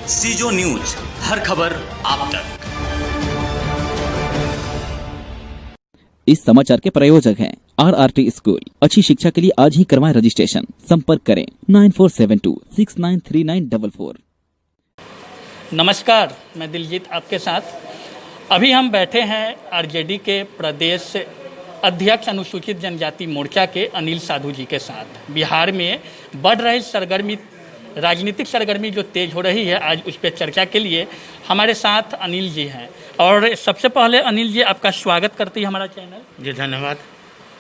सीजो news, हर खबर आप तक। इस समाचार के प्रायोजक हैं RRT स्कूल। अच्छी शिक्षा के लिए आज ही करवाएं रजिस्ट्रेशन। संपर्क करें 9472693944। नमस्कार, मैं दिलजीत आपके साथ। अभी हम बैठे हैं आरजेडी के प्रदेश अध्यक्ष अनुसूचित जनजाति मोर्चा के अनिल साधु जी के साथ। बिहार में बढ़ रही राजनीतिक सरगर्मी जो तेज हो रही है, आज उस पर चर्चा के लिए हमारे साथ अनिल जी हैं। और सबसे पहले अनिल जी, आपका स्वागत करती है हमारा चैनल। जी धन्यवाद।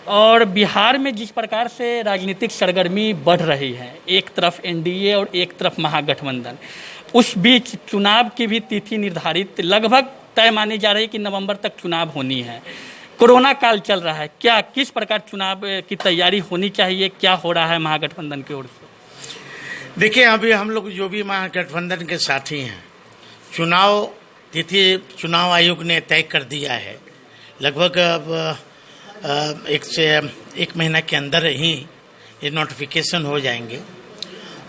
और बिहार में जिस प्रकार से राजनीतिक सरगर्मी बढ़ रही है, एक तरफ एनडीए और एक तरफ महागठबंधन, उस बीच चुनाव की भी तिथि निर्धारित लगभग तय मानी जा रही है कि नवंबर तक चुनाव होनी है। कोरोना काल चल रहा है, क्या किस प्रकार चुनाव की तैयारी होनी चाहिए, क्या हो रहा है महागठबंधन की ओर से? देखिए, अभी हम लोग जो भी महागठबंधन के साथी हैं, चुनाव तिथि चुनाव आयोग ने तय कर दिया है। लगभग अब एक महीना के अंदर ही ये नोटिफिकेशन हो जाएंगे।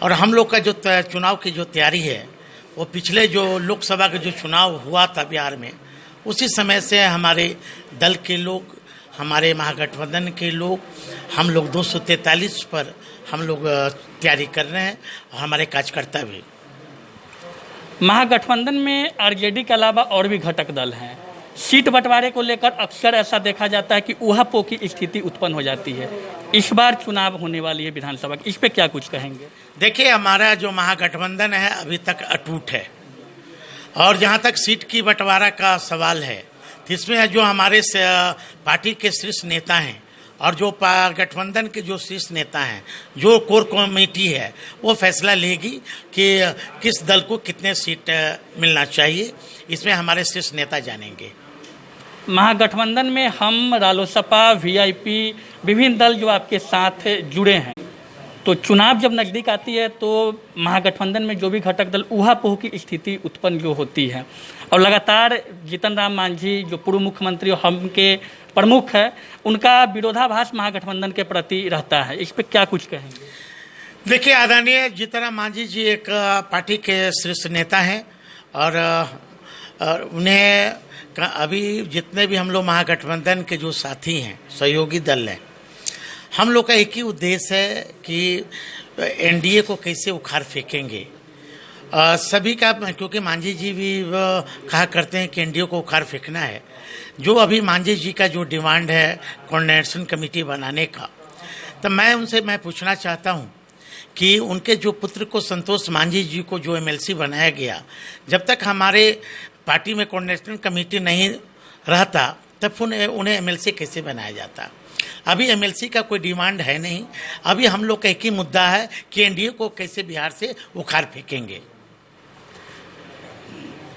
और हम लोग का जो चुनाव की जो तैयारी है, वो पिछले जो लोकसभा का जो चुनाव हुआ था बिहार में, उसी समय से हमारे दल के लोग, हमारे महागठबंधन के लोग, हम लोग 243 पर हम लोग तैयारी कर रहे हैं और हमारे कार्यकर्ता भी। महागठबंधन में आरजेडी के अलावा और भी घटक दल हैं। सीट बंटवारे को लेकर अक्सर ऐसा देखा जाता है कि ऊहापोह की स्थिति उत्पन्न हो जाती है। इस बार चुनाव होने वाली है विधानसभा की, इस पे क्या कुछ कहेंगे? देखिए, हमारा जो महागठबंधन है अभी तक अटूट है। और जहाँ तक सीट की बंटवारा का सवाल है, तो इसमें जो हमारे पार्टी के शीर्ष नेता हैं और जो गठबंधन के जो शीर्ष नेता हैं, जो कोर कमेटी है, वो फैसला लेगी कि किस दल को कितने सीट मिलना चाहिए। इसमें हमारे शीर्ष नेता जानेंगे। महागठबंधन में हम, रालोसपा, वीआईपी, विभिन्न दल जो आपके साथ जुड़े हैं, तो चुनाव जब नज़दीक आती है तो महागठबंधन में जो भी घटक दल ऊहापोह की स्थिति उत्पन्न जो होती है, और लगातार जीतन राम मांझी जो पूर्व मुख्यमंत्री और हम के प्रमुख है, उनका विरोधाभास महागठबंधन के प्रति रहता है। इस पर क्या कुछ कहेंगे? देखिए, आदरणीय जीतन राम मांझी जी एक पार्टी के शीर्ष नेता हैं और उन्हें अभी जितने भी हम लोग महागठबंधन के जो साथी हैं, सहयोगी दल हैं, हम लोग का एक ही उद्देश्य है कि एनडीए को कैसे उखाड़ फेंकेंगे। सभी का, क्योंकि मांझी जी भी कहा करते हैं कि एनडीए को उखाड़ फेंकना है। जो अभी मांझी जी का जो डिमांड है कोऑर्डिनेशन कमेटी बनाने का, तो मैं उनसे पूछना चाहता हूं कि उनके जो पुत्र को, संतोष मांझी जी को जो एमएलसी बनाया गया, जब तक हमारे पार्टी में कोऑर्डिनेशन कमेटी नहीं रहता तब उन्हें एमएलसी कैसे बनाया जाता? अभी एमएलसी का कोई डिमांड है नहीं। अभी हम लोग का एक ही मुद्दा है कि एनडीए को कैसे बिहार से उखाड़ फेंकेंगे।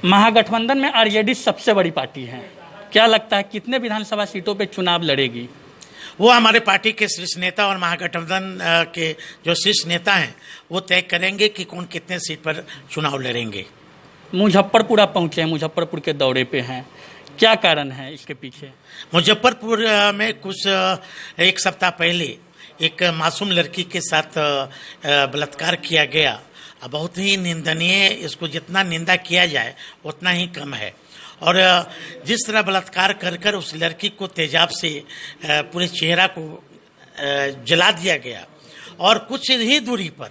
महागठबंधन में आरजेडी सबसे बड़ी पार्टी है, क्या लगता है कितने विधानसभा सीटों पे चुनाव लड़ेगी? वो हमारे पार्टी के शीर्ष नेता और महागठबंधन के जो शीर्ष नेता हैं, वो तय करेंगे कि कौन कितने सीट पर चुनाव लड़ेंगे। मुजफ्फरपुर आप पहुंचे हैं, मुजफ्फरपुर के दौरे पे हैं, क्या कारण है इसके पीछे? मुजफ्फरपुर में कुछ एक सप्ताह पहले एक मासूम लड़की के साथ बलात्कार किया गया। बहुत ही निंदनीय, इसको जितना निंदा किया जाए उतना ही कम है। और जिस तरह बलात्कार कर उस लड़की को तेजाब से पूरे चेहरा को जला दिया गया और कुछ ही दूरी पर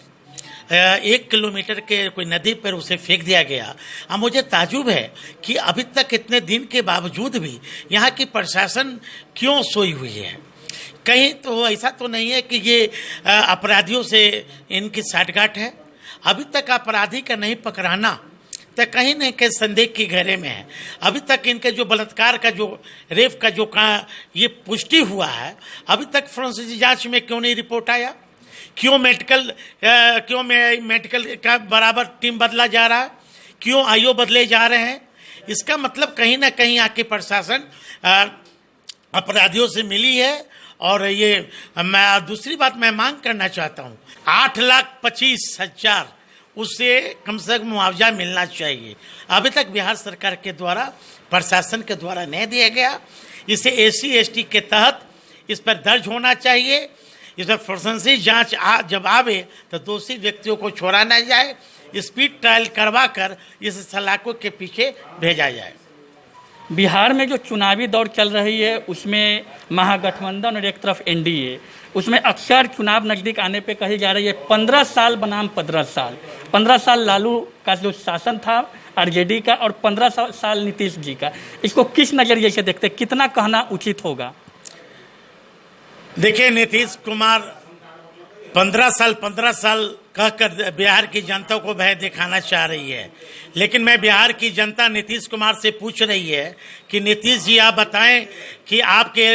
1 किलोमीटर के कोई नदी पर उसे फेंक दिया गया। अब मुझे ताजुब है कि अभी तक इतने दिन के बावजूद भी यहाँ की प्रशासन क्यों सोई हुई है। कहीं तो ऐसा तो नहीं है कि ये अपराधियों से इनकी साठगांठ है? अभी तक अपराधी का नहीं पकड़ाना तो कहीं न कहीं संदेह की घेरे में है। अभी तक इनके जो बलात्कार का, जो रेप का जो ये पुष्टि हुआ है, अभी तक फोरेंसिक जांच में क्यों नहीं रिपोर्ट आया? क्यों मेडिकल का बराबर टीम बदला जा रहा है? क्यों आईओ बदले जा रहे हैं? इसका मतलब कहीं ना कहीं आके प्रशासन अपराधियों से मिली है। और ये मैं दूसरी बात मैं मांग करना चाहता हूँ, 8,25,000 उससे कम से कम मुआवजा मिलना चाहिए। अभी तक बिहार सरकार के द्वारा, प्रशासन के द्वारा नहीं दिया गया। इसे SC ST के तहत इस पर दर्ज होना चाहिए। इस पर फोरेंसिक जांच जब आवे तो दोषी व्यक्तियों को छोड़ा न जाए, स्पीड ट्रायल करवा कर इस सलाखों के पीछे भेजा जाए। बिहार में जो चुनावी दौर चल रही है उसमें महागठबंधन और एक तरफ एनडीए, उसमें अक्सर चुनाव नज़दीक आने पे कही जा रही है 15 साल बनाम 15 साल। 15 साल लालू का जो शासन था आरजेडी का और 15 साल नीतीश जी का, इसको किस नज़रिए से देखते, कितना कहना उचित होगा? देखिए, नीतीश कुमार 15 साल कहकर बिहार की जनता को भय दिखाना चाह रही है, लेकिन मैं बिहार की जनता नीतीश कुमार से पूछ रही है कि नीतीश जी आप बताएं कि आपके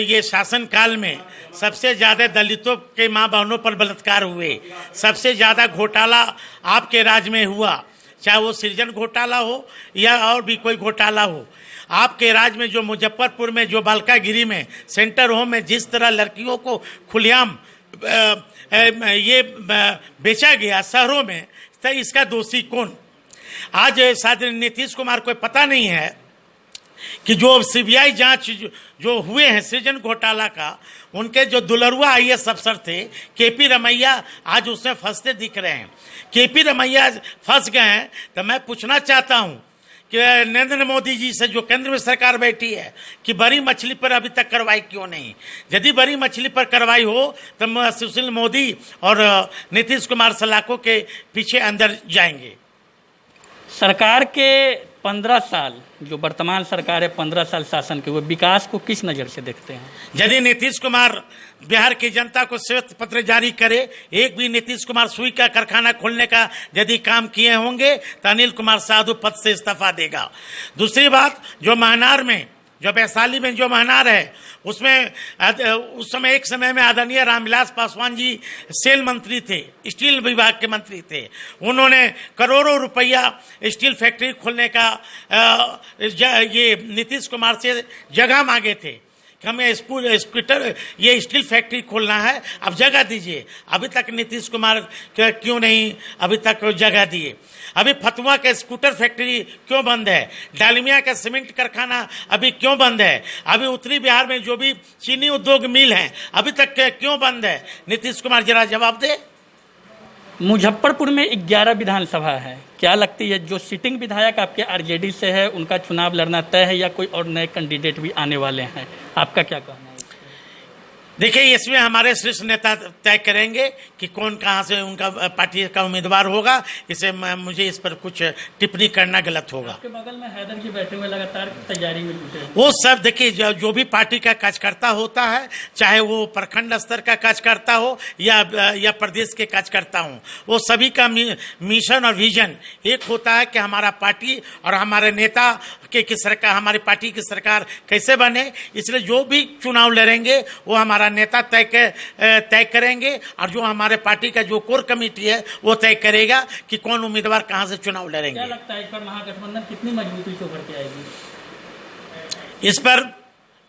ये शासन काल में सबसे ज़्यादा दलितों के मां बहनों पर बलात्कार हुए, सबसे ज़्यादा घोटाला आपके राज्य में हुआ, चाहे वो सृजन घोटाला हो या और भी कोई घोटाला हो। आपके राज्य में जो मुजफ्फरपुर में जो बालकागिरी में सेंटर होम में जिस तरह लड़कियों को खुलेआम ये बेचा गया शहरों में, तो इसका दोषी कौन? आज शायद नीतीश कुमार को पता नहीं है कि जो सीबीआई जांच जो हुए हैं सृजन घोटाला का, उनके जो दुलरुआ आईएएस अफसर थे केपी रमैया आज उसमें फंसते दिख रहे हैं। केपी रमैया फंस गए हैं, तो मैं पूछना चाहता हूं कि नरेंद्र मोदी जी से जो केंद्र में सरकार बैठी है कि बड़ी मछली पर अभी तक कार्रवाई क्यों नहीं? यदि बड़ी मछली पर कार्रवाई हो तो सुशील मोदी और नीतीश कुमार सलाखों के पीछे अंदर जाएंगे। सरकार के 15 साल, जो वर्तमान सरकार है 15 साल शासन के, वो विकास को किस नज़र से देखते हैं? यदि नीतीश कुमार बिहार की जनता को श्वेत पत्र जारी करे, एक भी नीतीश कुमार सुई का कारखाना खोलने का यदि काम किए होंगे तो अनिल कुमार साधु पद से इस्तीफा देगा। दूसरी बात, जो महनार में जो वैशाली में जो महनार है उसमें उस समय एक समय में आदरणीय रामविलास पासवान जी सेल मंत्री थे, स्टील विभाग के मंत्री थे। उन्होंने करोड़ों रुपया स्टील फैक्ट्री खोलने का ये नीतीश कुमार से जगह मांगे थे कि हमें स्कूटर ये स्टील फैक्ट्री खोलना है, अब जगह दीजिए। अभी तक नीतीश कुमार क्यों नहीं अभी तक जगह दिए? अभी फतुआ के स्कूटर फैक्ट्री क्यों बंद है? डालमिया का सीमेंट कारखाना अभी क्यों बंद है? अभी उत्तरी बिहार में जो भी चीनी उद्योग मिल हैं अभी तक क्यों बंद है? नीतीश कुमार जरा जवाब दे। मुजफ्फरपुर में 11 विधानसभा है, क्या लगती है जो सिटिंग विधायक आपके आरजेडी से है उनका चुनाव लड़ना तय है या कोई और नए कैंडिडेट भी आने वाले हैं? आपका क्या कहना है? देखिए, इसमें हमारे शीर्ष नेता तय करेंगे कि कौन कहां से उनका पार्टी का उम्मीदवार होगा। इसे मुझे इस पर कुछ टिप्पणी करना गलत होगा। आपके बगल में हैदर जी बैठे हुए लगातार तैयारी में जुटे हैं। वो सब देखिए, जो भी पार्टी का कार्यकर्ता होता है, चाहे वो प्रखंड स्तर का कार्यकर्ता हो या प्रदेश के कार्यकर्ता हो, वो सभी का मिशन और विजन एक होता है कि हमारा पार्टी और हमारे नेता की सरकार, हमारी पार्टी की सरकार कैसे बने। इसलिए जो भी चुनाव लड़ेंगे वो हमारा नेता तय करेंगे और जो हमारे पार्टी का जो कोर कमेटी है वो तय करेगा कि कौन उम्मीदवार कहां से चुनाव लड़ेंगे। क्या लगता है इस पर महागठबंधन कितनी मजबूती से उभर के आएगी? इस पर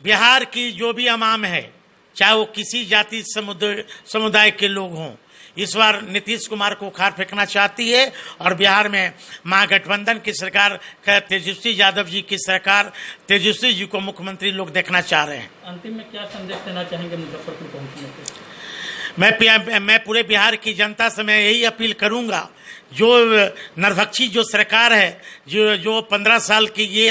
बिहार की जो भी अवाम है, चाहे वो किसी जाति समुदाय के लोग हों, इस बार नीतीश कुमार को उखाड़ फेंकना चाहती है और बिहार में महागठबंधन की सरकार, तेजस्वी यादव जी की सरकार, तेजस्वी जी को मुख्यमंत्री लोग देखना चाह रहे हैं। अंतिम में क्या संदेश देना चाहेंगे मुजफ्फरपुर पहुंचने के? मैं पूरे बिहार की जनता से मैं यही अपील करूंगा, जो नरभक्षी जो सरकार है, जो 15 साल की ये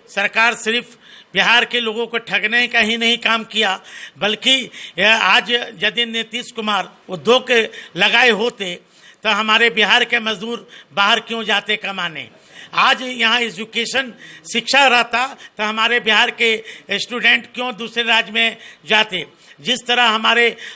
सरकार सिर्फ बिहार के लोगों को ठगने का ही नहीं काम किया, बल्कि आज यदि नीतीश कुमार उद्योग के लगाए होते तो हमारे बिहार के मजदूर बाहर क्यों जाते कमाने? आज यहाँ एजुकेशन शिक्षा रहता तो हमारे बिहार के स्टूडेंट क्यों दूसरे राज्य में जाते? जिस तरह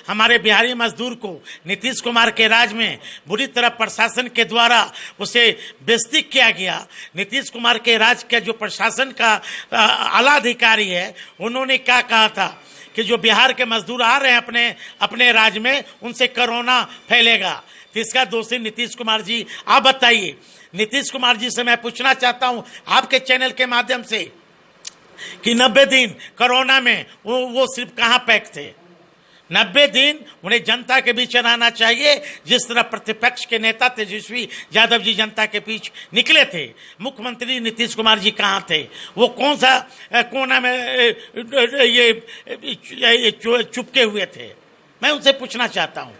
हमारे बिहारी मजदूर को नीतीश कुमार के राज में बुरी तरह प्रशासन के द्वारा उसे बेइज्जती किया गया। नीतीश कुमार के राज का जो प्रशासन का आला अधिकारी है, उन्होंने क्या कहा था कि जो बिहार के मजदूर आ रहे हैं अपने राज्य में, उनसे कोरोना फैलेगा। तो इसका दोषी नीतीश कुमार जी। आप बताइए, नीतीश कुमार जी से मैं पूछना चाहता हूं आपके चैनल के माध्यम से कि 90 दिन कोरोना में वो सिर्फ कहाँ पैक थे? 90 दिन उन्हें जनता के बीच रहना चाहिए, जिस तरह प्रतिपक्ष के नेता तेजस्वी यादव जी जनता के बीच निकले थे। मुख्यमंत्री नीतीश कुमार जी कहाँ थे? वो कौन सा कोना में ये चुपके हुए थे? मैं उनसे पूछना चाहता हूँ।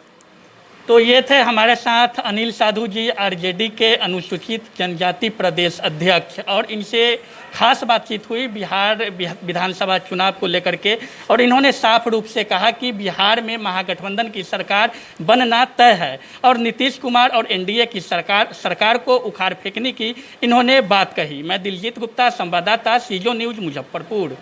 तो ये थे हमारे साथ अनिल साधु जी, आरजेडी के अनुसूचित जनजाति प्रदेश अध्यक्ष, और इनसे खास बातचीत हुई बिहार विधानसभा चुनाव को लेकर के, और इन्होंने साफ रूप से कहा कि बिहार में महागठबंधन की सरकार बनना तय है और नीतीश कुमार और एनडीए की सरकार को उखाड़ फेंकने की इन्होंने बात कही। मैं दिलजीत गुप्ता, संवाददाता, सीजो न्यूज, मुजफ्फरपुर।